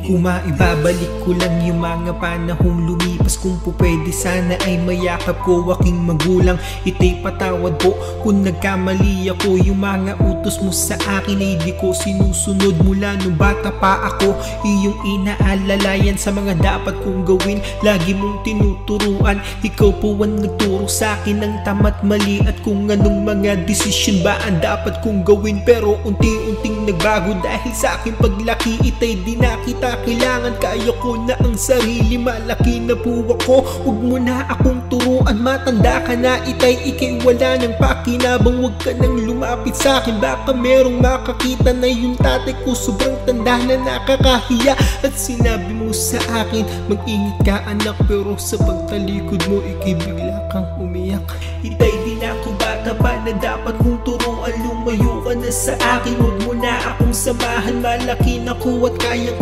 ko maibabalik ko lang yung mga panahong lumipas. Kung po pwede sana ay mayakap ko aking magulang. Ito'y patawad po kung nagkamali ako. Yung mga utos mo sa akin ay di ko sinusunod mula nung bata pa ako. Iyong inaalalayan sa mga dapat kong gawin, lagi mong tinuturuan. Ikaw po ang nagturo sa akin ng tama't mali at kung anong mga desisyon ba ang dapat kong gawin. Pero unti-unting nagbago dahil sa aking paglaki. Itay di na kita kailangan, kaya ko na ang sarili. Malaki na po ako, huwag mo na akong turuan. Matanda ka na itay, ikay wala ng pakinabang. Huwag ka nang lumapit sa akin, baka merong makakita na yung tatay ko sobrang tanda na nakakahiya. At sinabi mo sa akin, mag-ingat ka anak, pero sa pagtalikod mo ikay bigla kang umiyak. Itay di na ako bata pa na dapat kong turuan. Lumayo ka na sa akin, huwag mo na akong samahan. Malaki na ko at kaya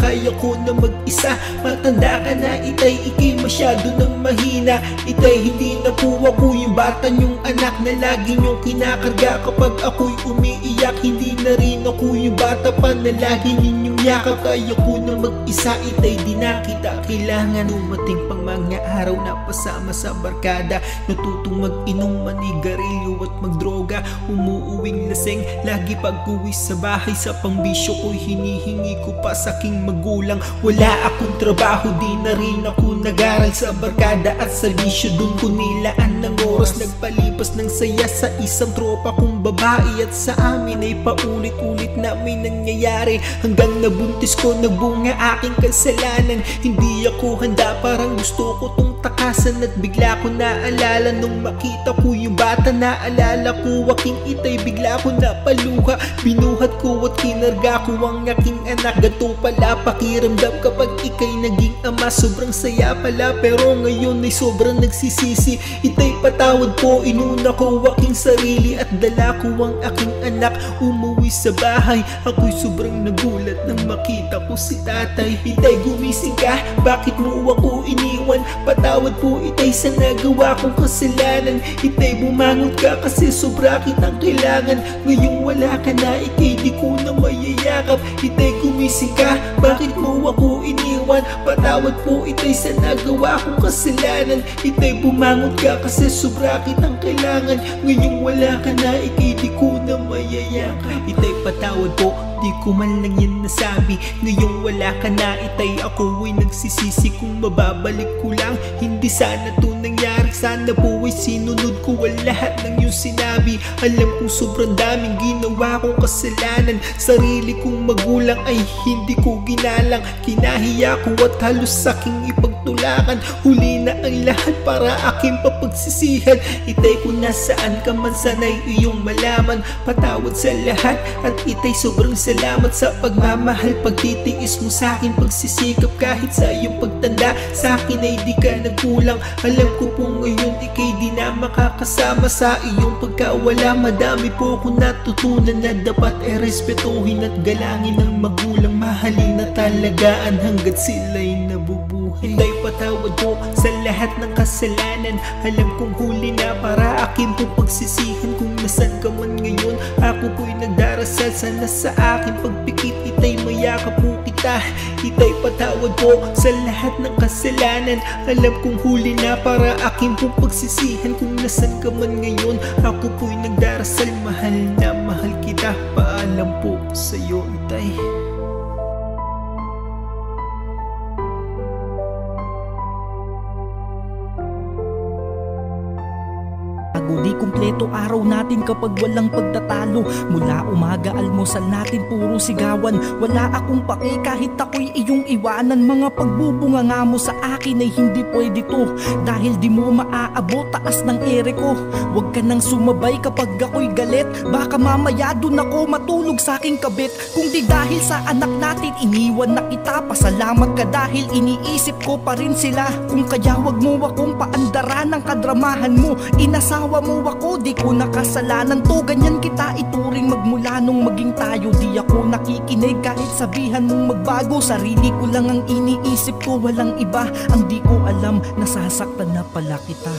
ko na mag-isa. Matanda ka na itay, ikay masyado nang mahina. Itay hindi na po ako yung bata niyong anak na lagi niyong kinakarga kapag ako'y umiiyak. Hindi na rin ako yung bata pa na lagi ninyong yakap. Kaya ko na mag-isa, itay di na kita kailangan. Dumating pang mga araw na pasama sa barkada, natutong mag-inom, manigarilyo at magdroga. Umuuwing laseng, lagi pag-uwi sa bahay. Sa pangbisyo ko'y hinihingi ko pa sa aking magulang. Wala akong trabaho, di na rin ako nag-aral. Sa barkada at sa bisyo dun ko nilaan ng oras. Nagpalipas ng saya sa isang tropa kong babae. At sa amin ay paulit-ulit na may nangyayari, hanggang nabuntis ko nagbunga aking kasalanan. Hindi ako handa, parang gusto ko tong takasan. At bigla ko naalala nung makita ko yung bata. Naalala ko aking itay, bigla ko napaluha. Binuhat ko at kinarga ko ang aking anak. Ganto pala pakiramdam kapag ikay naging ama. Sobrang saya pala, pero ngayon ay sobrang nagsisisi. Itay patawad po, inuna ko aking sarili at dala ko ang aking anak. Umuwi sa bahay, ako'y sobrang nagulat nang makita ko si tatay. Itay gumising ka, bakit mo ako iniwan? Patawad po itay sa nagawa kong kasalanan. Itay bumangon ka kasi sobra kitang kailangan. Ngayong wala ka na, ikay di ko na mayayakap. Itay gumising ka, bakit mo ako iniwan? Patawad po itay sa nagawa kong kasalanan. Itay bumangon ka kasi sobra kitang kailangan. Ngayong wala ka na, ikay di ko na mayayakap. Itay patawad po, di ko man lang yan nasabi. Ngayong wala ka na itay, ako ay nagsisisi. Kung mababalik ko lang, hindi sana to nangyari. Sana po ay sinunod ko ang lahat ng iyong sinabi. Alam kong sobrang daming ginawa kong kasalanan. Sarili kong magulang ay hindi ko ginalang. Kinahiya ko at halos saking ipagtulakan. Huli na ang lahat para aking papagsisihan. Itay kung nasaan ka man, sana'y iyong malaman. Patawad sa lahat at itay sobrang salamat sa pagmamahal. Pagtitiis mo sa akin, pagsisikap kahit sa iyong pagtanda. Sa akin ay di ka nagkulang. Alam ko po ngayon ikay di na makakasama. Sa iyong pagkawala, madami po akong natutunan na dapat ay respetuhin at galangin ng magulang. Mahalin at talagaan hanggat sila'y nabubuhay. Itay patawad po sa lahat ng kasalanan. Alam kong huli na para aking po pagsisihan. Kung nasan ka man ngayon, ako po'y nagdarasal. Sana sa aking pagpikit itay mayakap po kita. Itay patawad po sa lahat ng kasalanan. Alam kong huli na para aking po pagsisihan. Kung nasan ka man ngayon, ako po'y nagdarasal. Mahal na mahal kita. Paalam po sa'yo itay. Di kumpleto araw natin kapag walang pagtatalo. Mula umaga almusal natin puro sigawan. Wala akong paki kahit ako'y iyong iwanan. Mga pagbubunga nga mo sa akin ay hindi pwede to. Dahil di mo maaabot taas ng ere ko. Huwag ka nang sumabay kapag ako'y galit. Baka mamaya dun ako matulog sa aking kabit. Kung di dahil sa anak natin iniwan na kita, pasalamat ka dahil iniisip ko pa rin sila. Kung kaya wag mo akong paandaran ng kadramahan mo. Inasawa mo ako, di ko nakasalanan to. Ganyan kita ituring magmula nung maging tayo. Di ako nakikinig kahit sabihan mong magbago. Sarili ko lang ang iniisip ko, walang iba. Ang di ko alam, nasasaktan na pala kita.